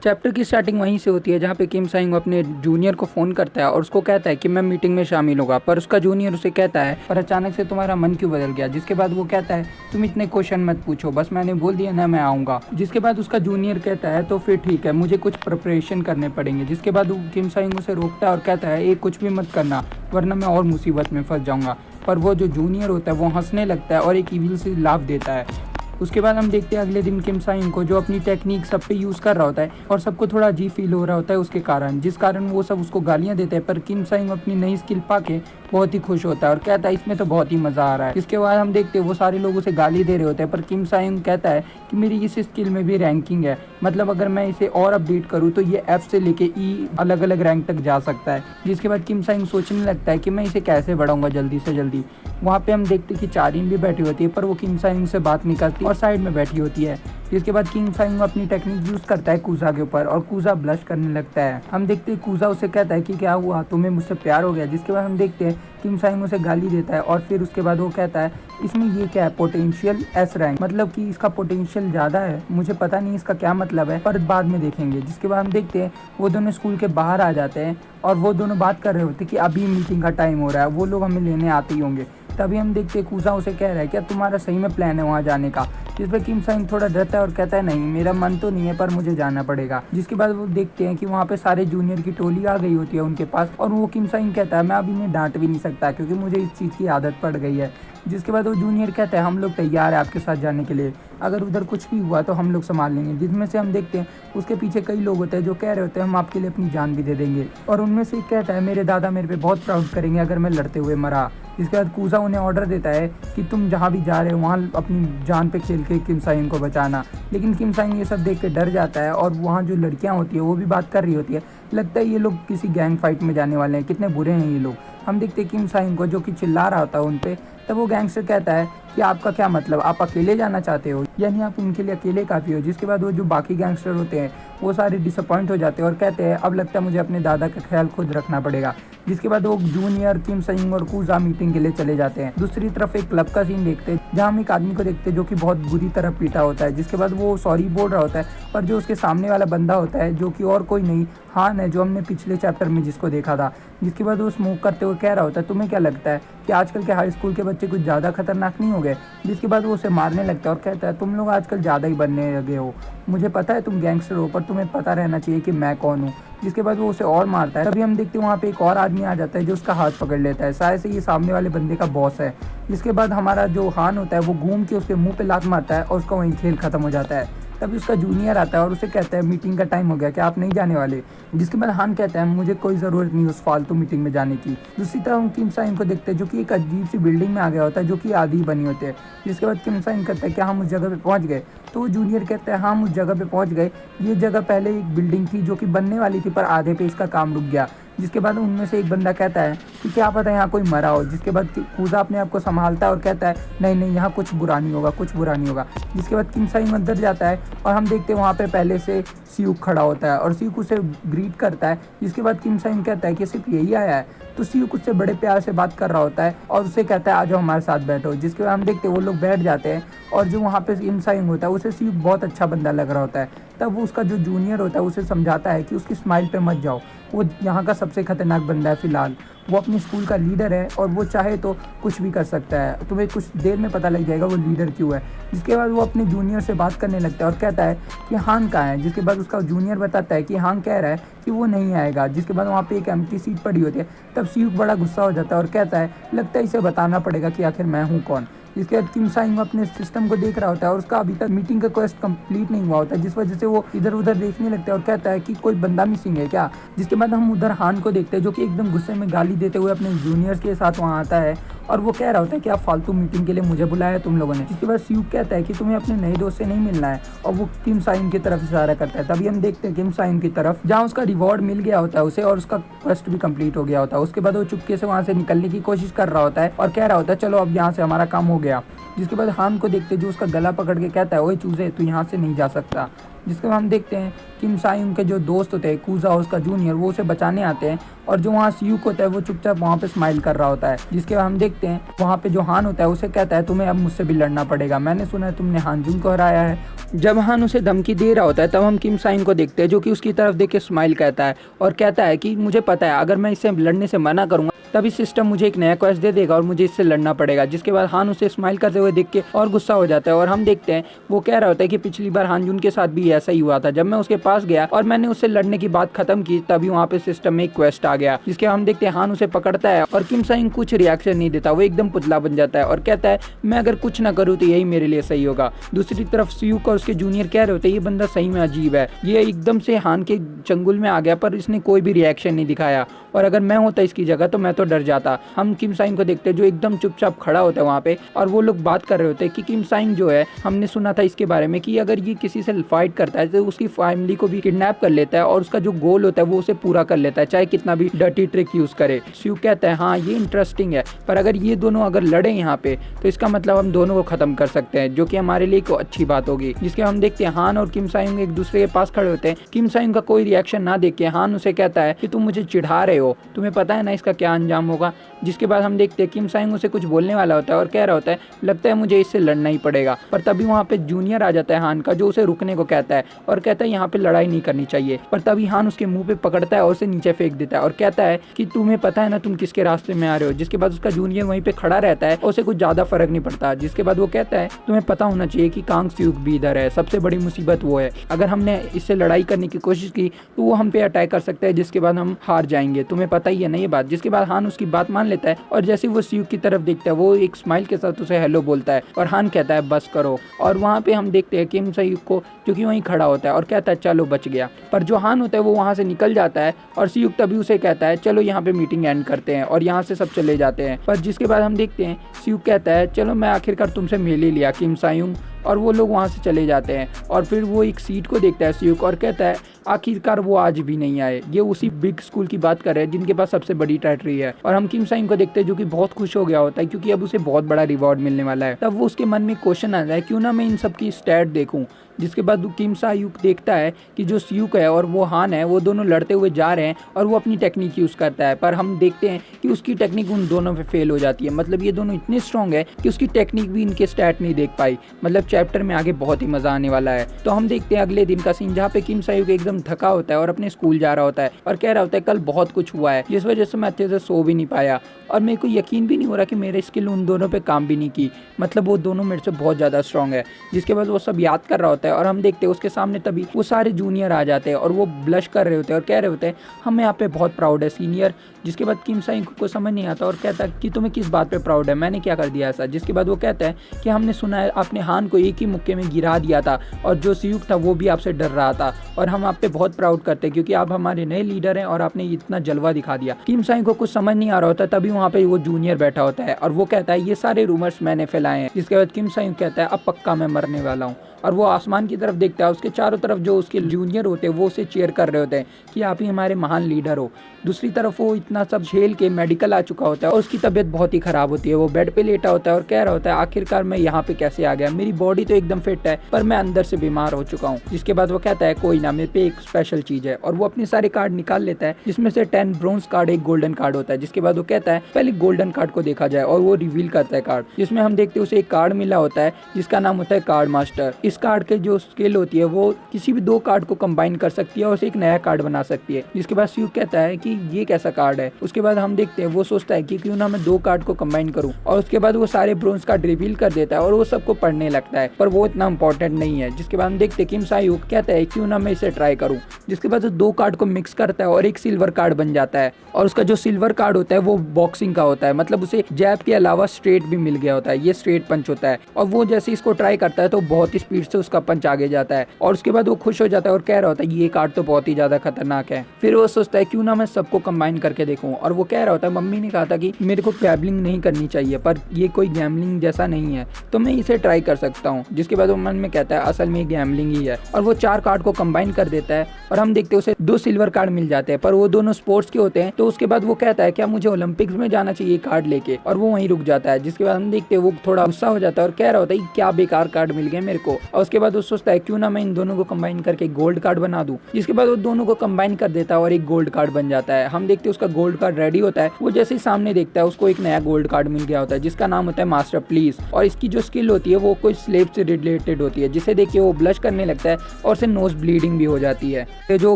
Chapter की starting वहीं से होती है जहाँ पे किम साइंग अपने जूनियर को फ़ोन करता है और उसको कहता है कि मैं मीटिंग में शामिल होगा, पर उसका जूनियर उसे कहता है पर अचानक से तुम्हारा मन क्यों बदल गया। जिसके बाद वो कहता है तुम इतने क्वेश्चन मत पूछो, बस मैंने बोल दिया ना मैं आऊँगा। जिसके बाद उसका जूनियर कहता है तो फिर ठीक है, मुझे कुछ प्रिपरेशन करने पड़ेंगे। जिसके बाद किम साइंग उसे रोकता है और कहता है एक कुछ भी मत करना वरना मैं और मुसीबत में फंस जाऊँगा। पर वो जो जूनियर होता है वो हंसने लगता है और एक इविल से लाफ देता है। उसके बाद हम देखते हैं अगले दिन किम साइंग को, जो अपनी टेक्निक सब पे यूज़ कर रहा होता है और सबको थोड़ा अजीब फील हो रहा होता है उसके कारण, जिस कारण वो सब उसको गालियाँ देते हैं। पर किम साइंग अपनी नई स्किल पाके बहुत ही खुश होता है और कहता है इसमें तो बहुत ही मज़ा आ रहा है। इसके बाद हम देखते हैं वो सारे लोग उसे गाली दे रहे होते हैं, पर किम साइंग कहता है कि मेरी इस स्किल में भी रैंकिंग है, मतलब अगर मैं इसे और अपडेट करूँ तो ये F से लेके E अलग अलग रैंक तक जा सकता है। जिसके बाद किम साइंग सोचने लगता है कि मैं इसे कैसे बढ़ाऊंगा जल्दी से जल्दी। वहाँ पे हम देखते हैं कि चारिन भी बैठी होती है, पर वो किम साइंग से बात नहीं करती और साइड में बैठी होती है। जिसके बाद किम साइंग अपनी टेक्निक यूज़ करता है कूजा के ऊपर और कूजा ब्लश करने लगता है। हम देखते हैं कूजा उसे कहता है कि क्या हुआ, तुम्हें मुझसे प्यार हो गया। जिसके बाद हम देखते हैं किम साइंग उसे गाली देता है और फिर उसके बाद वो कहता है इसमें ये क्या है, पोटेंशियल S रैंक, मतलब कि इसका पोटेंशियल ज़्यादा है। मुझे पता नहीं इसका क्या मतलब है, पर बाद में देखेंगे। जिसके बाद हम देखते हैं वो दोनों स्कूल के बाहर आ जाते हैं और वो दोनों बात कर रहे होते हैं कि अभी मीटिंग का टाइम हो रहा है, वो लोग हमें लेने आते ही होंगे। तभी हम देखते हैं कूजा उसे कह रहा है क्या तुम्हारा सही में प्लान है वहाँ जाने का। जिस पर किम साइंग थोड़ा डरता है और कहता है नहीं मेरा मन तो नहीं है, पर मुझे जाना पड़ेगा। जिसके बाद वो देखते हैं कि वहाँ पे सारे जूनियर की टोली आ गई होती है उनके पास और वो किम साइंग कहता है मैं अभी इन्हें डांट भी नहीं सकता क्योंकि मुझे इस चीज़ की आदत पड़ गई है। जिसके बाद वो जूनियर कहता है हम लोग तैयार है आपके साथ जाने के लिए, अगर उधर कुछ भी हुआ तो हम लोग संभाल लेंगे। जिसमें से हम देखते हैं उसके पीछे कई लोग होते हैं जो कह रहे होते हैं हम आपके लिए अपनी जान भी दे देंगे, और उनमें से एक कहता है मेरे दादा मेरे पे बहुत प्राउड करेंगे अगर मैं लड़ते हुए मरा। जिसके बाद कूजा उन्हें ऑर्डर देता है कि तुम जहाँ भी जा रहे हो वहाँ अपनी जान पे खेल के किम साइंग को बचाना। लेकिन किम साइंग ये सब देख के डर जाता है और वहाँ जो लड़कियाँ होती है वो भी बात कर रही होती है, लगता है ये लोग किसी गैंग फाइट में जाने वाले हैं, कितने बुरे हैं ये लोग। हम देखते हैं किम साइंग को जो कि चिल्ला रहा होता है उन पे। तब वो गैंगस्टर कहता है कि आपका क्या मतलब, आप अकेले जाना चाहते हो, यानी आप उनके लिए अकेले काफ़ी हो। जिसके बाद वो जो बाकी गैंगस्टर होते हैं वो सारे डिसअपॉइंट हो जाते हैं और कहते हैं अब लगता है मुझे अपने दादा का ख्याल खुद रखना पड़ेगा। जिसके बाद वो जूनियर किम साइंग और कूजा मीटिंग के लिए चले जाते हैं। दूसरी तरफ एक क्लब का सीन देखते हैं जहाँ हम एक आदमी को देखते हैं जो कि बहुत बुरी तरह पीटा होता है। जिसके बाद वो सॉरी बोल रहा होता है, पर जो उसके सामने वाला बंदा होता है जो कि और कोई नहीं हान है, जो हमने पिछले चैप्टर में जिसको देखा था। जिसके बाद वो स्मोक करते हुए कह रहा होता है तुम्हें क्या लगता है कि आजकल के हाई स्कूल के बच्चे कुछ ज़्यादा खतरनाक नहीं हो गए। जिसके बाद वो उसे मारने लगता है और कहता है तुम लोग आजकल ज़्यादा ही बनने लगे हो, मुझे पता है तुम गैंगस्टर हो, पर तुम्हें पता रहना चाहिए कि मैं कौन हूँ। जिसके बाद वो उसे और मारता है। तभी हम देखते हैं वहाँ पे एक और आदमी आ जाता है जो उसका हाथ पकड़ लेता है, शायद से ये सामने वाले बंदे का बॉस है। जिसके बाद हमारा जो हान होता है वो घूम के उसके मुंह पे लात मारता है और उसका वहीं खेल खत्म हो जाता है। तभी उसका जूनियर आता है और उसे कहता है मीटिंग का टाइम हो गया, क्या आप नहीं जाने वाले। जिसके बाद हान कहता है मुझे कोई ज़रूरत नहीं उस फालतू मीटिंग में जाने की। दूसरी तरफ हम किम साइंग को देखते हैं जो कि एक अजीब सी बिल्डिंग में आ गया होता है जो कि आधी बनी होती है। जिसके बाद किम साइंग कहता है क्या हम उस जगह पे पहुंच गए। तो वो जूनियर कहता है हम उस जगह पे पहुंच गए, ये जगह पहले एक बिल्डिंग थी जो कि बनने वाली थी पर आधे पे इसका काम रुक गया। जिसके बाद उनमें से एक बंदा कहता है कि क्या पता यहाँ कोई मरा हो। जिसके बाद कूजा अपने आप को संभालता है और कहता है नहीं नहीं यहाँ कुछ बुरा नहीं होगा, कुछ बुरा नहीं होगा। जिसके बाद किम साइंग अंदर जाता है और हम देखते हैं वहाँ पे पहले से सियुक खड़ा होता है और सियुक उसे ग्रीट करता है। जिसके बाद किम साइंग कहता है कि सिर्फ यही आया है। तो सियुक उससे बड़े प्यार से बात कर रहा होता है और उसे कहता है आ जाओ हमारे साथ बैठो। जिसके बाद हम देखते हैं वो लोग बैठ जाते हैं और जो वहाँ पे किम साइंग होता है उसे सियुक बहुत अच्छा बंदा लग रहा होता है। तब वो उसका जो जूनियर होता है उसे समझाता है कि उसकी स्माइल पे मत जाओ, वो यहाँ का सबसे खतरनाक बंदा है फिलहाल, वो अपनी स्कूल का लीडर है और वो चाहे तो कुछ भी कर सकता है, तुम्हें कुछ देर में पता लग जाएगा वो लीडर क्यों है। जिसके बाद वो अपने जूनियर से बात करने लगता है और कहता है कि हान कहाँ है। जिसके बाद उसका जूनियर बताता है कि हान कह रहा है कि वो नहीं आएगा। जिसके बाद वहाँ पे एक एम्प्टी सीट पड़ी होती है। तब सियुक बड़ा गुस्सा हो जाता है और कहता है लगता है इसे बताना पड़ेगा कि आखिर मैं हूँ कौन। जिसके बाद किम साइंग अपने सिस्टम को देख रहा होता है और उसका अभी तक मीटिंग का क्वेस्ट कंप्लीट नहीं हुआ होता है, जिस वजह से वो इधर उधर देखने लगता है और कहता है कि कोई बंदा मिसिंग है क्या। जिसके बाद हम उधर हान को देखते हैं जो कि एकदम गुस्से में गाली देते हुए अपने जूनियर्स के साथ वहाँ आता है और वो कह रहा होता है कि आप फालतू मीटिंग के लिए मुझे बुलाया है तुम लोगों ने। जिसके बाद सियुक कहता है कि तुम्हें अपने नए दोस्त से नहीं मिलना है और वो किम साइंग की तरफ इशारा करता है। तभी हम देखते हैं किम साइंग की तरफ जहाँ उसका रिवॉर्ड मिल गया होता है उसे और उसका क्वेस्ट भी कंप्लीट हो गया होता है। उसके बाद वो चुपके से वहाँ से निकलने की कोशिश कर रहा होता है और कह रहा होता है चलो अब यहाँ से हमारा काम हो गया। जिसके बाद हान को देखते जो उसका गला पकड़ के कहता है ओए चूजे तू यहाँ से नहीं जा सकता। जिसके बाद हम देखते हैं किम साइंग के जो दोस्त होते हैं कूजा और उसका जूनियर वो उसे बचाने आते हैं और जो वहाँ सीयूक होता है वो चुपचाप वहाँ पे स्माइल कर रहा होता है। जिसके बाद हम देखते हैं वहाँ पे जो हान होता है उसे कहता है तुम्हें अब मुझसे भी लड़ना पड़ेगा, मैंने सुना है तुमने हानजुन को हराया है। जब हान उसे धमकी दे रहा होता है तब हम किम साइंग को देखते हैं जो कि उसकी तरफ देख के स्माइल कहता है और कहता है कि मुझे पता है अगर मैं इससे लड़ने से मना करूंगा तभी सिस्टम मुझे एक नया क्वेस्ट दे देगा और मुझे इससे लड़ना पड़ेगा। जिसके बाद हान उसे स्माइल करते हुए देख के और गुस्सा हो जाता है और हम देखते हैं वो कह रहा होता है कि पिछली बार हानजुन के साथ भी ऐसा ही हुआ था, जब मैं उसके पास गया और मैंने उससे लड़ने की बात खत्म की तभी वहाँ पे सिस्टम में एक क्वेस्ट आ गया। जिसके हम देखते हैं हान उसे पकड़ता है और किम साइंग कुछ रिएक्शन नहीं देता, वो एकदम पुतला बन जाता है और कहता है मैं अगर कुछ ना करूँ तो यही मेरे लिए सही होगा। दूसरी तरफ सीयूक और उसके जूनियर कह रहे होते हैं ये बंदा सही में अजीब है, ये एकदम से हान के चंगुल में आ गया पर इसने कोई भी रिएक्शन नहीं दिखाया और अगर मैं होता इसकी जगह तो मैं तो डर जाता। हम किम साइंग को देखते हैं जो एकदम चुपचाप खड़ा होता है वहाँ पे और वो लोग बात कर रहे होते हैं कि किम साइंग जो है हमने सुना था इसके बारे में कि अगर ये किसी से फाइट करता है तो उसकी फैमिली को भी किडनैप कर लेता है और उसका जो गोल होता है वो उसे पूरा कर लेता है चाहे कितना भी डर्टी ट्रिक यूज करे। शिव कहता है हाँ ये इंटरेस्टिंग है पर अगर ये दोनों अगर लड़े यहाँ पे तो इसका मतलब हम दोनों को खत्म कर सकते हैं जो कि हमारे लिए एक अच्छी बात होगी। जिसके हम देखते हैं हान और किम साइंग एक दूसरे के पास खड़े होते हैं। किम साइंग का कोई रिएक्शन ना देख के हान उसे कहता है कि तुम मुझे चिढ़ा रहे हो, तुम्हें पता है ना इसका क्या अंजाम होगा। जिसके बाद हम देखते हैं किम साइंग उसे कुछ बोलने वाला होता है और कह रहा होता है लगता है मुझे इससे लड़ना ही पड़ेगा, पर तभी वहाँ पे जूनियर आ जाता है हान का जो उसे रुकने को कहता है और कहता है यहाँ पे लड़ाई नहीं करनी चाहिए। पर तभी हान उसके मुंह पे पकड़ता है और उसे नीचे फेंक देता है और कहता है कि तुम्हें पता है ना तुम किसके रास्ते में आ रहे हो। जिसके बाद उसका जूनियर वहीं पे खड़ा रहता है और उसे कुछ ज्यादा फर्क नहीं पड़ता। जिसके बाद वो कहता है तुम्हें पता होना चाहिए कि कांग सियूक भी इधर है, सबसे बड़ी मुसीबत वो है, अगर हमने इससे लड़ाई करने की कोशिश की तो वो हम पे अटैक कर सकता है जिसके बाद हम हार जाएंगे, तुम्हें पता ही है ना ये बात। जिसके बाद हान उसकी बात मान लेता है और जैसे वो सियूक की तरफ देखता है वो एक स्माइल के साथ उसे हेलो बोलता है और हान कहता है बस करो। और वहाँ पे हम देखते हैं किम सियूक को जो कि वहीं खड़ा होता है और कहता है चलो बच गया। पर जो हान होता है वो वहाँ से निकल जाता है और सियूक तभी उसे कहता है चलो यहाँ पे मीटिंग एंड करते हैं और यहाँ से सब चले जाते हैं। पर जिसके बाद हम देखते हैं सियूक कहता है चलो मैं आखिरकार तुमसे मिल ही लिया किम सायुंग, और वो लोग वहाँ से चले जाते हैं। और फिर वो एक सीट को देखता है सियूक और कहता है आखिरकार वो आज भी नहीं आए। ये उसी बिग स्कूल की बात कर रहे हैं जिनके पास सबसे बड़ी टेरिटरी है। और हम किम साइंग को देखते हैं जो कि बहुत खुश हो गया होता है क्योंकि अब उसे बहुत बड़ा रिवॉर्ड मिलने वाला है। तब वो उसके मन में क्वेश्चन आता है क्यों ना मैं इन सब की स्टैट देखूं। जिसके बाद किम सायुक देखता है कि जो सियूक है और वो हान है वो दोनों लड़ते हुए जा रहे हैं और वो अपनी टेक्निक यूज़ करता है, पर हम देखते हैं कि उसकी टेक्निक उन दोनों पे फेल हो जाती है। मतलब ये दोनों इतने स्ट्रॉन्ग है कि उसकी टेक्निक भी इनके स्टैट नहीं देख पाई। मतलब चैप्टर में आगे बहुत ही मजा आने वाला है। तो हम देखते हैं अगले दिन का सीन जहाँ पे किम सायुक एकदम थका होता है और अपने स्कूल जा रहा होता है और कह रहा होता है कल बहुत कुछ हुआ है जिस वजह से मैं अच्छे से सो भी नहीं पाया और मेरे को यकीन भी नहीं हो रहा कि मेरे स्किल उन दोनों पे काम भी नहीं की। मतलब वो दोनों मेरे से बहुत ज़्यादा स्ट्रॉन्ग है। जिसके बाद वो सब याद कर रहा होता है और हम देखते हैं उसके सामने तभी वो सारे जूनियर आ जाते हैं और वो ब्लश कर रहे होते हैं और कह रहे होते हैं हम यहाँ पे बहुत प्राउड है सीनियर। जिसके बाद किम साइंग को समझ नहीं आता और कहता है कि तुम्हें किस बात पे प्राउड है, मैंने क्या कर दिया ऐसा। जिसके बाद वो कहता है कि हमने सुना है आपने हान को एक ही मुक्के में गिरा दिया था और जो सियूक था वो भी आपसे डर रहा था और हम आप पे बहुत प्राउड करते हैं क्योंकि आप हमारे नए लीडर हैं और आपने इतना जलवा दिखा दिया। किम साइंग को कुछ समझ नहीं आ रहा होता तभी वहाँ पे वो जूनियर बैठा होता है और वो कहता है ये सारे रूमर्स मैंने फैलाए हैं। जिसके बाद किम साइंग कहता है अब पक्का मैं मरने वाला हूँ और वो आसमान की तरफ देखता है। उसके चारों तरफ जो उसके जूनियर होते हैं वो उसे चीयर कर रहे होते हैं कि आप ही हमारे महान लीडर हो। दूसरी तरफ वो इतना सब झेल के मेडिकल आ चुका होता है और उसकी तबीयत बहुत ही खराब होती है। वो बेड पे लेटा होता है और कह रहा होता है आखिरकार मैं यहाँ पे कैसे आ गया, मेरी बॉडी तो एकदम फिट है पर मैं अंदर से बीमार हो चुका हूँ। जिसके बाद वो कहता है कोई ना, मेरे पे एक स्पेशल चीज है और वो अपने सारे कार्ड निकाल लेता है जिसमें से 10 ब्रोंज कार्ड एक गोल्डन कार्ड होता है। जिसके बाद वो कहता है पहले गोल्डन कार्ड को देखा जाए और वो रिवील करता है कार्ड जिसमें हम देखते हैं उसे एक कार्ड मिला होता है जिसका नाम होता है कार्ड मास्टर। इस कार्ड के जो स्किल होती है वो किसी भी 2 कार्ड को कंबाइन कर सकती है और उसे एक नया कार्ड बना सकती है। जिसके बाद सियूक कहता है कि ये कैसा कार्ड है। उसके बाद हम देखते हैं वो सोचता है कि क्यों ना मैं 2 कार्ड को कंबाइन करूं और उसके बाद वो सारे ब्रोंज कार्ड रिवील कर देता है और वो सबको पढ़ने लगता है पर वो इतना इंपॉर्टेंट नहीं है। जिसके बाद हम देखते हैं किम सायुक कहता है क्यों ना मैं इसे ट्राई करूं। जिसके बाद वो 2 कार्ड को मिक्स करता है और एक सिल्वर कार्ड बन जाता है और उसका जो सिल्वर कार्ड होता है वो बॉक्सिंग का होता है। मतलब उसे जैब के अलावा स्ट्रेट भी मिल गया होता है, ये स्ट्रेट पंच होता है और वो जैसे इसको ट्राई करता है तो बहुत ही स्पीड से उसका पंच आगे जाता है और उसके बाद वो खुश हो जाता है और कह रहा होता है ये कार्ड तो बहुत ही ज्यादा खतरनाक है। फिर वो सोचता है क्यों ना मैं सबको कंबाइन करके देखूं और वो कह रहा होता है मम्मी ने कहा था कि मेरे को गैम्बलिंग नहीं करनी चाहिए पर ये कोई गैम्बलिंग जैसा नहीं है तो मैं इसे ट्राई कर सकता हूँ। जिसके बाद वो मन में कहता है असल में गैम्बलिंग ही है और वो 4 कार्ड को कंबाइन कर देता है और हम देखते हैं उसे 2 सिल्वर कार्ड मिल जाते हैं पर वो दोनों स्पोर्ट्स के होते हैं। तो उसके बाद वो कहता है क्या मुझे ओलंपिक्स में जाना चाहिए कार्ड लेके और वो वहीं रुक जाता है। जिसके बाद हम देखते हैं वो थोड़ा गुस्सा हो जाता है और कह रहा होता है क्या बेकार कार्ड मिल गए मेरे को और उसके बाद वो सोचता है क्यों ना मैं इन दोनों को कंबाइन करके गोल्ड कार्ड बना दूं। जिसके बाद वो दोनों को कंबाइन कर देता है और एक गोल्ड कार्ड बन जाता है। हम देखते हैं उसका गोल्ड कार्ड रेडी होता है। वो जैसे ही सामने देखता है उसको एक नया गोल्ड कार्ड मिल गया होता है जिसका नाम होता है मास्टर प्लीज। और इसकी जो स्किल होती है वो कोई स्लेव से रिलेटेड होती है, जिसे देख के वो ब्लश करने लगता है और उसे नोज ब्लीडिंग भी हो जाती है। जो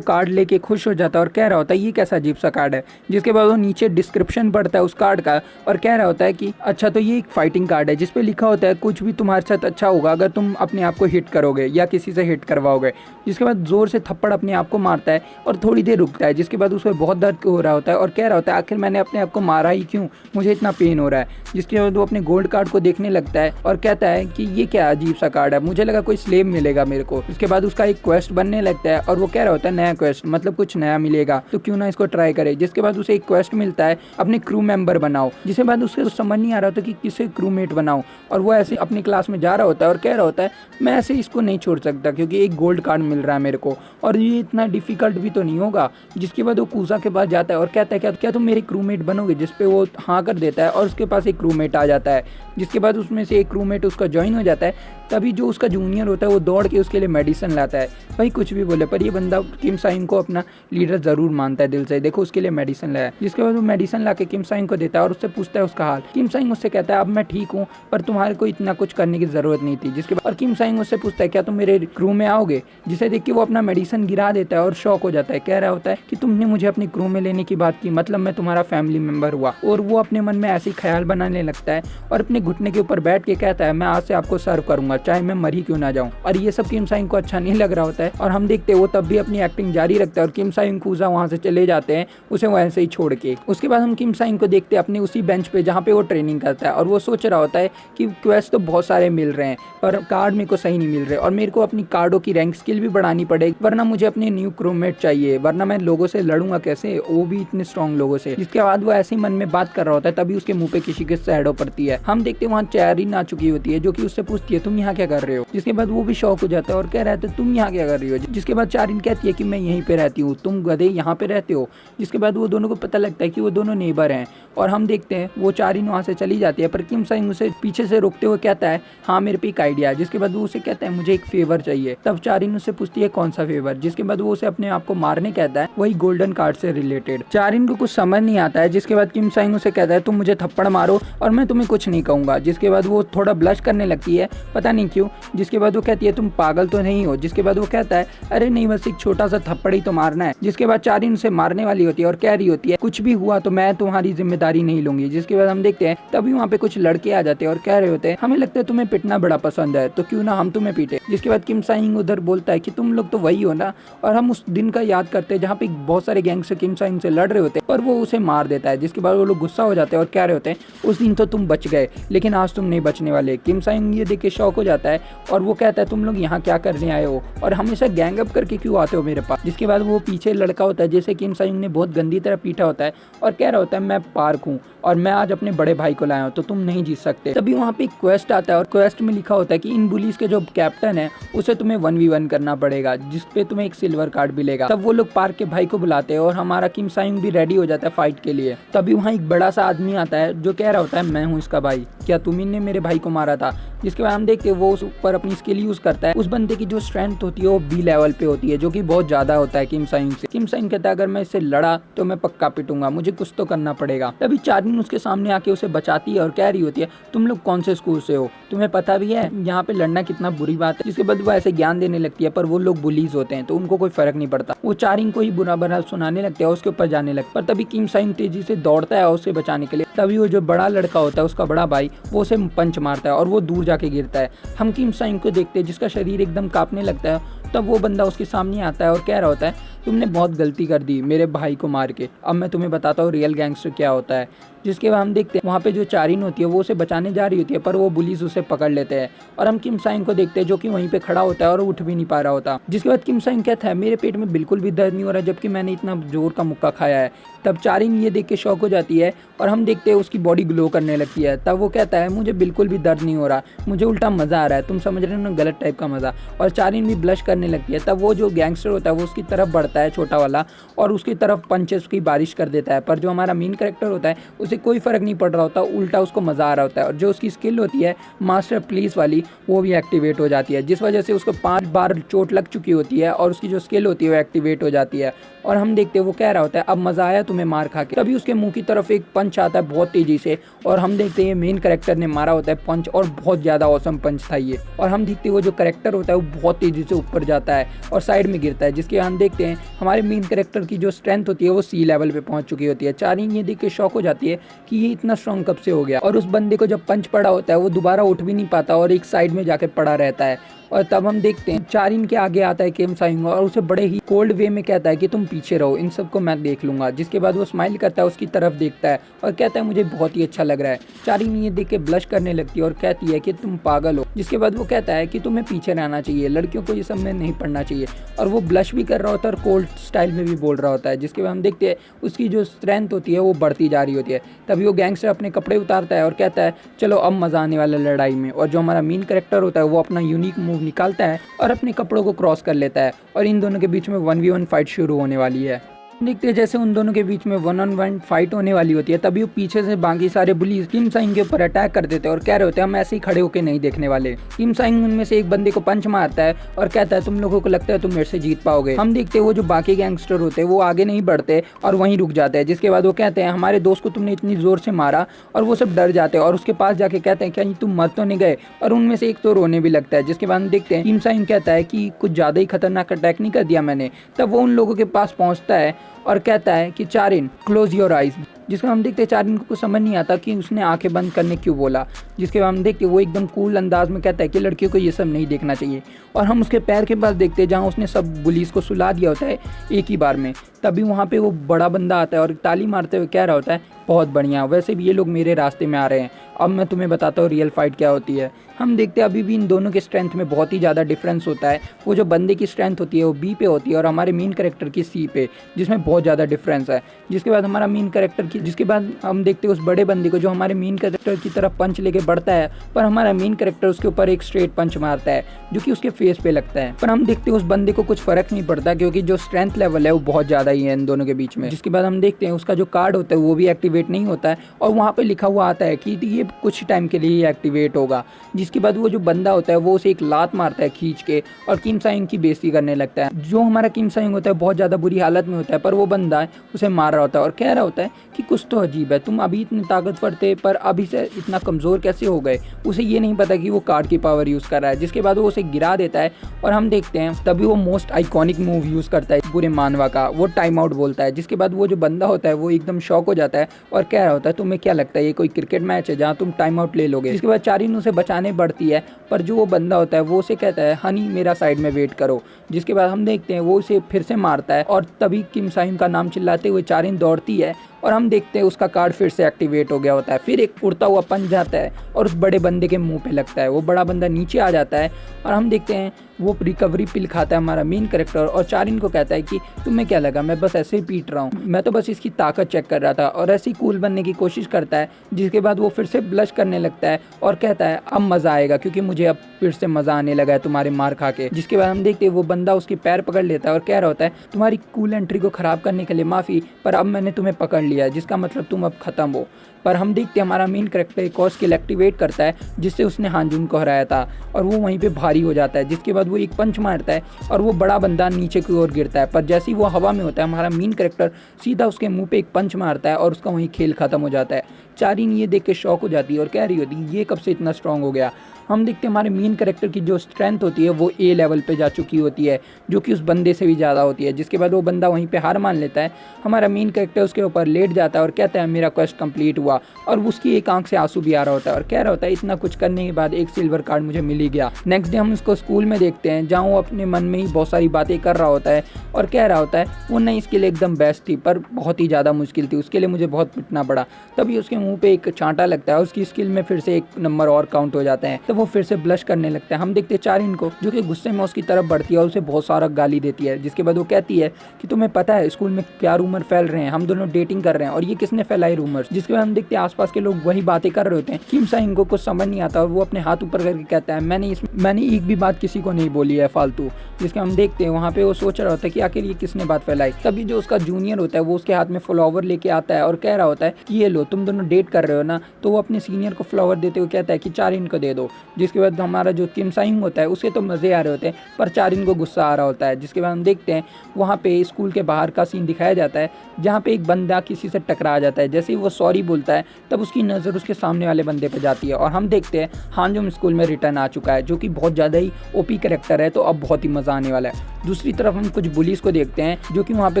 कार्ड लेके खुश हो जाता है और कह रहा होता है ये कैसा अजीब सा कार्ड है। जिसके बाद वो नीचे डिस्क्रिप्शन पढ़ता है उस कार्ड का और कह रहा होता है कि अच्छा तो ये एक फाइटिंग कार्ड है जिसपे लिखा होता है कुछ भी तुम्हारे साथ अच्छा होगा अगर तुम अपने आप को हिट करोगे या किसी से हिट करवाओगे। जिसके बाद जोर से थप्पड़ अपने आप को मारता है और थोड़ी देर रुकता है। जिसके बाद उसको बहुत दर्द हो रहा होता है और कह रहा होता है आखिर मैंने अपने आप को मारा ही क्यों, मुझे इतना पेन हो रहा है। जिसके बाद वो अपने गोल्ड कार्ड को देखने लगता है और कहता है कि ये क्या अजीब सा कार्ड है, मुझे लगा कोई स्लेव मिलेगा मेरे को। उसके बाद उसका एक क्वेस्ट बनने लगता है और वो कह रहा होता है नया क्वेस्ट मतलब कुछ नया मिलेगा तो क्यों ना इसको ट्राई करे। जिसके बाद उसे एक क्वेस्ट मिलता है अपने क्रू मेंबर बनाओ। जिसके बाद उसके समझ नहीं आ रहा था कि किसे क्रूमेट बनाओ और वो ऐसे अपनी क्लास में जा रहा होता है और कह रहा होता है मैं ऐसे इसको नहीं छोड़ सकता क्योंकि एक गोल्ड कार्ड मिल रहा है मेरे को और ये इतना डिफिकल्ट भी तो नहीं होगा। जिसके बाद वो कूजा के पास जाता है और कहता है क्या तुम मेरे क्रूमेट बनोगे, जिसपे वो हाँ कर देता है और उसके पास एक क्रूमेट आ जाता है। जिसके बाद उसमें से एक क्रूमेट उसका ज्वाइन हो जाता है। तभी जो उसका जूनियर होता है वो दौड़ के उसके लिए मेडिसिन लाता है। भाई कुछ भी बोले पर ये बंदा किम साइंग को अपना लीडर जरूर मानता है दिल से, देखो उसके लिए मेडिसिन लाया। जिसके बाद वो मेडिसिन ला के किम साइंग को देता है और उससे पूछता है उसका हाल। किम साइंग उससे कहता है अब मैं ठीक हूँ पर तुम्हारे को इतना कुछ करने की जरूरत नहीं थी। जिसके बाद और किम साइंग उससे पूछता है क्या तुम मेरे क्रू में आओगे। जिसे देख के वो अपना मेडिसिन गिरा देता है और शॉक हो जाता है। कह रहा होता है कि तुमने मुझे अपने क्रू में लेने की बात की, मतलब मैं तुम्हारा फैमिली मेंबर हुआ। और वो अपने मन में ऐसी ख्याल बनाने लगता है और अपने घुटने के ऊपर बैठ के कहता है मैं आज से आपको सर्व करूंगा चाहे मैं मर ही क्यों ना जाऊं। और ये सब किम साइंग को अच्छा नहीं लग रहा होता है और हम देखते हैं वो तब भी अपनी एक्टिंग जारी रखता है और किम साइंग कूजा वहां से चले जाते हैं उसे वैसे ही छोड़ के। उसके बाद हम किम साइंग को देखते हैं अपने उसी बेंच पे जहाँ पे वो ट्रेनिंग करता है और वो सोच रहा होता है कि क्वेस्ट तो बहुत सारे मिल रहे हैं पर कार्ड मेरे को सही नहीं मिल रहे और मेरे को अपनी कार्डों की रैंक स्किल भी बढ़ानी पड़ेगी वरना मुझे अपने न्यू क्रूमेट चाहिए, वरना मैं लोगों से लड़ूंगा कैसे, वो भी इतने स्ट्रॉन्ग लोगों से। जिसके बाद वो ऐसे ही मन में बात कर रहा होता है तभी उसके मुंह पे किसी की शैडो पड़ती है। हम देखते हैं वहाँ चैरिन आ चुकी होती है जो कि उससे पूछती है तुम यहाँ क्या कर रहे हो। जिसके बाद वो भी शौक हो जाता है और कह रहा है तुम यहाँ क्या कर रही हो। जिसके बाद चारिन कहती है कि मैं यहीं पे रहती हूँ, तुम गधे यहाँ पे रहते हो। जिसके बाद वो दोनों को पता लगता है कि वो दोनों नेबर हैं और हम देखते हैं वो चारिन वहाँ से चली जाती है पर किम साइंग उसे पीछे से रोकते हुए कहता है हाँ मेरे पे एक आइडिया है। जिसके बाद वो उसे कहता है मुझे एक फेवर चाहिए। तब चारिन उससे पूछती है कौन सा फेवर। जिसके बाद वो उसे अपने आप को मारने कहता है, वही गोल्डन कार्ड से रिलेटेड। चारिन को कुछ समझ नहीं आता है। जिसके बाद किम साइंग उसे कहता है तुम मुझे थप्पड़ मारो और मैं तुम्हें कुछ नहीं कहूंगा। जिसके बाद वो थोड़ा ब्लश करने लगती है पता नहीं क्यों। जिसके बाद वो कहती है तुम पागल तो नहीं हो। जिसके बाद वो कहता है अरे नहीं बस एक छोटा सा थप्पड़ ही तो मारना है। जिसके बाद चारिन उसे मारने वाली होती है और कह रही होती है कुछ भी हुआ तो मैं तुम्हारी जिम्मेदारी नहीं लूंगी। जिसके बाद हम देखते हैं तभी वहाँ पे कुछ लड़के आ जाते हैं और कह रहे होते हैं हमें लगता है तुम्हें पिटना बड़ा पसंद है तो क्यों ना हम तुम्हें पीटे। जिसके बाद किम साइंग उधर बोलता है कि तुम लोग तो वही हो ना। और हम उस दिन का याद करते हैं जहाँ पे बहुत सारे गैंगस्टर किम साइंग से लड़ रहे होते हैं पर वो उसे मार देता है। जिसके बाद वो लोग गुस्सा हो जाते हैं और कह रहे होते हैं उस दिन तो तुम बच गए लेकिन आज तुम नहीं बचने वाले। किम साइंग ये देख के शौक हो जाता है और वो कहता है तुम लोग यहाँ क्या करने आए हो और हमेशा गैंग अप करके क्यों आते हो मेरे पास। जिसके बाद वो पीछे लड़का होता है जैसे किम साइंग ने बहुत गंदी तरह पीटा होता है और कह रहा होता है मैं पार्क हूँ और मैं आज अपने बड़े भाई को लाया हूँ तो तुम नहीं जीत सकते। तभी वहाँ पे एक क्वेस्ट आता है और क्वेस्ट में लिखा होता है कि इन बुलीज के जो कैप्टन है उसे तुम्हें 1v1 करना पड़ेगा जिसपे तुम्हें एक सिल्वर कार्ड मिलेगा। तब वो लोग पार्क के भाई को बुलाते हैं और हमारा किम साइंग भी रेडी हो जाता है फाइट के लिए। तभी वहाँ एक बड़ा सा आदमी आता है जो कह रहा होता है मैं हूँ इसका भाई, क्या तुम ही ने मेरे भाई को मारा था। जिसके बाद हम देखते हैं वो उस ऊपर अपनी स्किल यूज करता है। उस बंदे की जो स्ट्रेंथ होती है वो बी लेवल पे होती है जो कि बहुत ज्यादा होता है किम साइंग से। किम साइंग कहता है अगर मैं इससे लड़ा तो मैं पक्का पिटूंगा, मुझे कुछ तो करना पड़ेगा। तभी चारिन उसके सामने आके उसे बचाती है और कह रही होती है तुम लोग कौन से स्कूल से हो, तुम्हें पता भी है यहाँ पे लड़ना कितना बुरी बात है। जिसके बाद वो ऐसे ज्ञान देने लगती है पर वो लोग बुलीज होते हैं तो उनको कोई फर्क नहीं पड़ता। वो चारिन को ही बुरा भला सुनाने लगते हैं, उसके ऊपर जाने लगता है। पर तभी किम साइंग तेजी से दौड़ता है उसे बचाने के लिए। तभी वो जो बड़ा लड़का होता है उसका बड़ा भाई वो उसे पंच मारता है और वो दूर जाके गिरता है। हम किम साइंग को देखते हैं जिसका शरीर एकदम कांपने लगता है। तब वो बंदा उसके सामने आता है और कह रहा होता है तुमने बहुत गलती कर दी मेरे भाई को मार के, अब मैं तुम्हें बताता हूँ रियल गैंगस्टर क्या होता है। जिसके बाद हम देखते हैं वहाँ पे जो चारिन होती है वो उसे बचाने जा रही होती है पर वो पुलिस उसे पकड़ लेते हैं और हम किम साइंग को देखते हैं जो कि वहीं पे खड़ा होता है और उठ भी नहीं पा रहा होता। जिसके बाद किम साइंग कहता है मेरे पेट में बिल्कुल भी दर्द नहीं हो रहा जबकि मैंने इतना जोर का मुक्का खाया है। तब चारिन ये देख के शौक हो जाती है और हम देखते हैं उसकी बॉडी ग्लो करने लगती है। तब वो कहता है मुझे बिल्कुल भी दर्द नहीं हो रहा, मुझे उल्टा मजा आ रहा है, तुम समझ रहे हो ना गलत टाइप का मजा। और चारिन भी ब्लश करने लगती है। तब वो जो गैंगस्टर होता है वो उसकी तरफ बढ़ता पड़ता है छोटा वाला, और उसकी तरफ पंचेस की बारिश कर देता है। पर जो हमारा मेन कैरेक्टर होता है उसे कोई फ़र्क नहीं पड़ रहा होता, उल्टा उसको मज़ा आ रहा होता है। और जो उसकी स्किल होती है मास्टर पुलिस वाली, वो भी एक्टिवेट हो जाती है, जिस वजह से उसको 5 बार चोट लग चुकी होती है और उसकी जो स्किल होती है वो एक्टिवेट हो जाती है। और हम देखते हैं वो कह रहा होता है अब मज़ा आया तुम्हें मार खा के। तभी उसके मुंह की तरफ एक पंच आता है बहुत तेज़ी से, और हम देखते हैं मेन कैरेक्टर ने मारा होता है पंच, और बहुत ज़्यादा औसम पंच था ये। और हम देखते हैं वो जो कैरेक्टर होता है वो बहुत तेज़ी से ऊपर जाता है और साइड में गिरता है, जिसके हम देखते हैं हमारे मेन कैरेक्टर की जो स्ट्रेंथ होती है वो सी लेवल पे पहुंच चुकी होती है। चारिन ये देख के शॉक हो जाती है कि ये इतना स्ट्रॉन्ग कब से हो गया। और उस बंदे को जब पंच पड़ा होता है वो दोबारा उठ भी नहीं पाता और एक साइड में जाके पड़ा रहता है। और तब हम देखते हैं चारिन के आगे आता है किम साइंग और उसे बड़े ही कोल्ड वे में कहता है कि तुम पीछे रहो, इन सबको मैं देख लूंगा। जिसके बाद वो स्माइल करता है, उसकी तरफ देखता है और कहता है मुझे बहुत ही अच्छा लग रहा है। चारिन ये देख के ब्लश करने लगती है और कहती है कि तुम पागल हो। जिसके बाद वो कहता है कि तुम्हें पीछे रहना चाहिए, लड़कियों को ये सब में नहीं पढ़ना चाहिए। और वो ब्लश भी कर रहा होता है और कोल्ड स्टाइल में भी बोल रहा होता है। जिसके बाद हम देखते हैं उसकी जो स्ट्रेंथ होती है वो बढ़ती जा रही होती है। तभी वो गैंगस्टर अपने कपड़े उतारता है और कहता है चलो अब मजा आने वाला लड़ाई में। और जो हमारा मेन कैरेक्टर होता है वो अपना यूनिक मूव निकालता है और अपने कपड़ों को क्रॉस कर लेता है, और इन दोनों के बीच में 1v1 फाइट शुरू होने वाली है। देखते हैं जैसे उन दोनों के बीच में 1-on-1 फाइट होने वाली होती है, तभी वो पीछे से बाकी सारे बुलीज किम साइंग के ऊपर अटैक कर देते हैं और कह रहे होते हैं हम ऐसे ही खड़े होकर नहीं देखने वाले। किम साइंग उनमें से एक बंदे को पंच मारता है और कहता है तुम लोगों को लगता है तुम मेरे से जीत पाओगे। हम देखते हैं वो जो बाकी गैंगस्टर होते हैं वो आगे नहीं बढ़ते और वहीं रुक जाते हैं। जिसके बाद वो कहते हैं हमारे दोस्त को तुमने इतनी जोर से मारा, और वो सब डर जाते हैं और उसके पास जाके कहते हैं क्या तुम मर तो नहीं गए, और उनमें से एक तो रोने भी लगता है। जिसके बाद हम देखते हैं किम साइंग कहता है कि कुछ ज़्यादा ही खतरनाक अटैक नहीं कर दिया मैंने। तब वो उन लोगों के पास पहुँचता है और कहता है कि चारिन क्लोज योर आइज। जिसका हम देखते हैं चारिन को कुछ समझ नहीं आता कि उसने आंखें बंद करने क्यों बोला। जिसके बाद हम देखते हैं वो एकदम कूल अंदाज में कहता है कि लड़कियों को ये सब नहीं देखना चाहिए। और हम उसके पैर के पास देखते हैं जहाँ उसने सब पुलिस को सुला दिया होता है एक ही बार में। तभी वहाँ पे वो बड़ा बंदा आता है और ताली मारते हुए कह रहा होता है बहुत बढ़िया, वैसे भी ये लोग मेरे रास्ते में आ रहे हैं, अब मैं तुम्हें बताता हूँ रियल फाइट क्या होती है। हम देखते हैं अभी भी इन दोनों के स्ट्रेंथ में बहुत ही ज़्यादा डिफरेंस होता है। वो जो बंदे की स्ट्रेंथ होती है वो बी पे होती है और हमारे मेन कैरेक्टर की सी पे, जिसमें बहुत ज़्यादा डिफरेंस है। जिसके बाद हमारा मेन कैरेक्टर की जिसके बाद हम देखते हैं उस बड़े बंदे को जो हमारे मेन कैरेक्टर की तरफ पंच लेके बढ़ता है, पर हमारा मेन कैरेक्टर उसके ऊपर एक स्ट्रेट पंच मारता है जो कि उसके फेस पे लगता है। पर हम देखते हैं उस बंदे को कुछ फर्क नहीं पड़ता क्योंकि जो स्ट्रेंथ लेवल है वो बहुत ज़्यादा ही है इन दोनों के बीच में। जिसके बाद हम देखते हैं उसका जो कार्ड होता है वो भी एक्टिवेट नहीं होता है और वहाँ पे लिखा हुआ आता है कि ये कुछ टाइम के लिए एक्टिवेट होगा। जिसके बाद वो जो बंदा होता है वो उसे एक लात मारता है खींच के और किम साइंग की बेइज्जती करने लगता है। जो हमारा किम साइंग होता है बहुत ज़्यादा बुरी हालत में होता है, पर वो बंदा उसे मार रहा होता है और कह रहा होता है कि कुछ तो अजीब है, तुम अभी इतने ताकतवर थे पर अभी से इतना कमज़ोर कैसे हो गए। उसे ये नहीं पता कि वो कार्ड की पावर यूज़ कर रहा है। जिसके बाद वो उसे गिरा देता है और हम देखते हैं तभी वो मोस्ट आइकॉनिक मूव यूज़ करता है पूरे मानवा का, वो टाइम आउट बोलता है। जिसके बाद वो जो बंदा होता है वो एकदम शॉक हो जाता है और कह रहा होता है तुम्हें क्या लगता है ये कोई क्रिकेट मैच है जहाँ तुम टाइम आउट ले लोगे। जिसके बाद चारिन उसे बचाने बढ़ती है, पर जो वो बंदा होता है वो उसे कहता है हनी मेरा साइड में वेट करो। जिसके बाद हम देखते हैं वो उसे फिर से मारता है और तभी किम साइंग का नाम चिल्लाते हुए चारिन दौड़ती है और हम देखते हैं उसका कार्ड फिर से एक्टिवेट हो गया होता है। फिर एक उड़ता हुआ पंच जाता है और उस बड़े बंदे के मुंह पे लगता है। वो बड़ा बंदा नीचे आ जाता है और हम देखते हैं वो रिकवरी पिल खाता है हमारा मेन कैरेक्टर और चारिन को कहता है कि तुम्हें क्या लगा, मैं बस ऐसे ही पीट रहा हूँ, मैं तो बस इसकी ताकत चेक कर रहा था, और ऐसे ही कूल बनने की कोशिश करता है। जिसके बाद वो फिर से ब्लश करने लगता है और कहता है अब मज़ा आएगा क्योंकि मुझे अब फिर से मज़ा आने लगा है तुम्हारे मार खा के। जिसके बाद हम देखते हैं वो बंदा उसके पैर पकड़ लेता है और कह रहा होता है तुम्हारी कूल एंट्री को ख़राब करने के लिए माफ़ी, पर अब मैंने तुम्हें पकड़ लिया है, जिसका मतलब तुम अब ख़त्म हो। पर हम देखते हैं हमारा मेन कैरेक्टर एक और स्किल एक्टिवेट करता है जिससे उसने हांजून को हराया था और वो वहीं पे भारी हो जाता है। जिसके बाद वो एक पंच मारता है और वो बड़ा बंदा नीचे की ओर गिरता है, पर जैसे ही वो हवा में होता है हमारा मेन कैरेक्टर सीधा उसके मुंह पे एक पंच मारता है और उसका वहीं खेल खत्म हो जाता है। चारिन ये देख के शॉक हो जाती है और कह रही होती है ये कब से इतना स्ट्रांग हो गया। हम देखते हैं हमारे मेन कैरेक्टर की जो स्ट्रेंथ होती है वो ए लेवल पे जा चुकी होती है, जो कि उस बंदे से भी ज़्यादा होती है। जिसके बाद वो बंदा वहीं पे हार मान लेता है। हमारा मेन कैरेक्टर उसके ऊपर लेट जाता है और कहता है मेरा क्वेस्ट कंप्लीट हुआ, और उसकी एक आंख से आंसू भी आ रहा होता है और कह रहा होता है इतना कुछ करने के बाद एक सिल्वर कार्ड मुझे मिल ही गया। नेक्स्ट डे हम उसको स्कूल में देखते हैं जहाँ वो अपने मन में ही बहुत सारी बातें कर रहा होता है और कह रहा होता है वो नई स्किल एकदम बेस्ट थी पर बहुत ही ज़्यादा मुश्किल थी, उसके लिए मुझे बहुत पिटना पड़ा। तभी उसके मुँह पर एक चांटा लगता है और उसकी स्किल में फिर से एक नंबर और काउंट हो जाते हैं। तो वो फिर से ब्लश करने लगता है। हम देखते हैं चारिन को जो कि गुस्से में उसकी तरफ बढ़ती है और उसे बहुत सारा गाली देती है, जिसके बाद वो कहती है कि तुम्हें पता है स्कूल में क्या रूमर फैल रहे हैं, हम दोनों डेटिंग कर रहे हैं और ये किसने फैलाई रूमर्स। जिसके बाद हम देखते हैं आसपास के लोग वही बातें कर रहे होते हैं। किम साइंग को कुछ समझ नहीं आता और वो अपने हाथ ऊपर करके कहता है मैंने एक भी बात किसी को नहीं बोली है फालतू। जिसके हम देखते हैं वहाँ पे वो सोच रहा होता है कि आखिर ये किसने बात फैलाई। तभी जो उसका जूनियर होता है वो उसके हाथ में फ्लावर लेके आता है और कह रहा होता है कि ये लो, तुम दोनों डेट कर रहे हो ना। तो वो अपने सीनियर को फ्लावर देते हुए कहता है कि चारिन को दे दो। जिसके बाद हमारा जो किम साइंग होता है उसे तो मज़े आ रहे होते हैं पर चारिन को गुस्सा आ रहा होता है। जिसके बाद हम देखते हैं वहाँ पे स्कूल के बाहर का सीन दिखाया जाता है जहाँ पे एक बंदा किसी से टकरा जाता है। जैसे ही वो सॉरी बोलता है तब उसकी नज़र उसके सामने वाले बंदे पे जाती है और हम देखते हैं हांजम स्कूल में रिटर्न आ चुका है जो कि बहुत ज़्यादा ही ओपी कैरेक्टर है, तो अब बहुत ही मज़ा आने वाला है। दूसरी तरफ हम कुछ बुलीज को देखते हैं जो कि वहाँ पे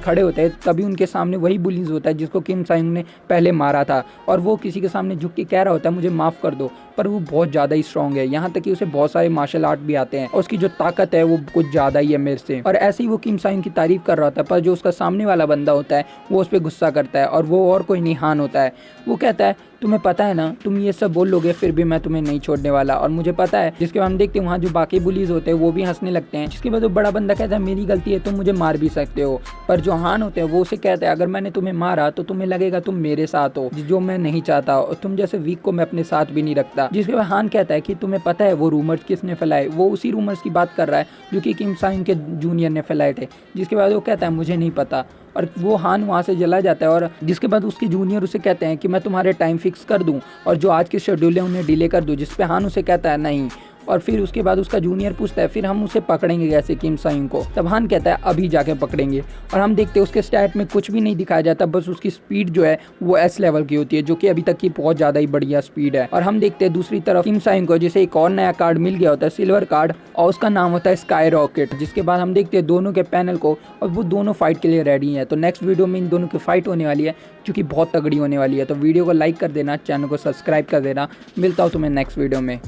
खड़े होते हैं। तभी उनके सामने वही बुलीज होता है जिसको किम साइंग ने पहले मारा था और वो किसी के सामने झुक के कह रहा होता है मुझे माफ़ कर दो। पर वो बहुत ज़्यादा ही स्ट्रॉन्ग है, यहाँ तक कि उसे बहुत सारे मार्शल आर्ट भी आते हैं और उसकी जो ताकत है वो कुछ ज़्यादा ही है मेरे से। और ऐसे ही वो किम साइंग की तारीफ कर रहा होता है पर जो उसका सामने वाला बंदा होता है वो उस पर गुस्सा करता है और वो और कोई नहीं हान होता है। वो कहता है तुम्हें पता है ना, तुम ये सब बोल लोगे फिर भी मैं तुम्हें नहीं छोड़ने वाला और मुझे पता है। जिसके बाद हम देखते हैं वहाँ जो बाकी बुलीज होते हैं वो भी हंसने लगते हैं। जिसके बाद वो बड़ा बंदा कहता है मेरी गलती है, तुम मुझे मार भी सकते हो। पर जो हान होते हैं वो उसे कहता है अगर मैंने तुम्हें मारा तो तुम्हें लगेगा तुम मेरे साथ हो, जो मैं नहीं चाहता और तुम जैसे वीक को मैं अपने साथ भी नहीं रखता। जिसके बाद हान कहता है कि तुम्हें पता है वो रूमर्स किसने फैलाए। वो उसी रूमर्स की बात कर रहा है जो कि किम साइंग के जूनियर ने फैलाए थे। जिसके बाद वो कहता है मुझे नहीं पता और वो हान वहाँ से चला जाता है। और जिसके बाद उसके जूनियर उसे कहते हैं कि मैं तुम्हारे टाइम फिक्स कर दूं और जो आज के शेड्यूल है उन्हें डिले कर दूं। जिस पे हान उसे कहता है नहीं। और फिर उसके बाद उसका जूनियर पूछता है फिर हम उसे पकड़ेंगे कैसे किम साइंग को। तब हान कहता है अभी जाके पकड़ेंगे। और हम देखते हैं उसके स्टैट में कुछ भी नहीं दिखाया जाता, बस उसकी स्पीड जो है वो एस लेवल की होती है जो कि अभी तक की बहुत ज़्यादा ही बढ़िया स्पीड है। और हम देखते हैं दूसरी तरफ किम साइंग को जिसे एक और नया कार्ड मिल गया होता है, सिल्वर कार्ड, और उसका नाम होता है स्काई रॉकेट। जिसके बाद हम देखते हैं दोनों के पैनल को और वो दोनों फाइट के लिए रेडी हैं। तो नेक्स्ट वीडियो में इन दोनों की फाइट होने वाली है जो कि बहुत तगड़ी होने वाली है। तो वीडियो को लाइक कर देना, चैनल को सब्सक्राइब कर देना। मिलता हूँ तुम्हें नेक्स्ट वीडियो में।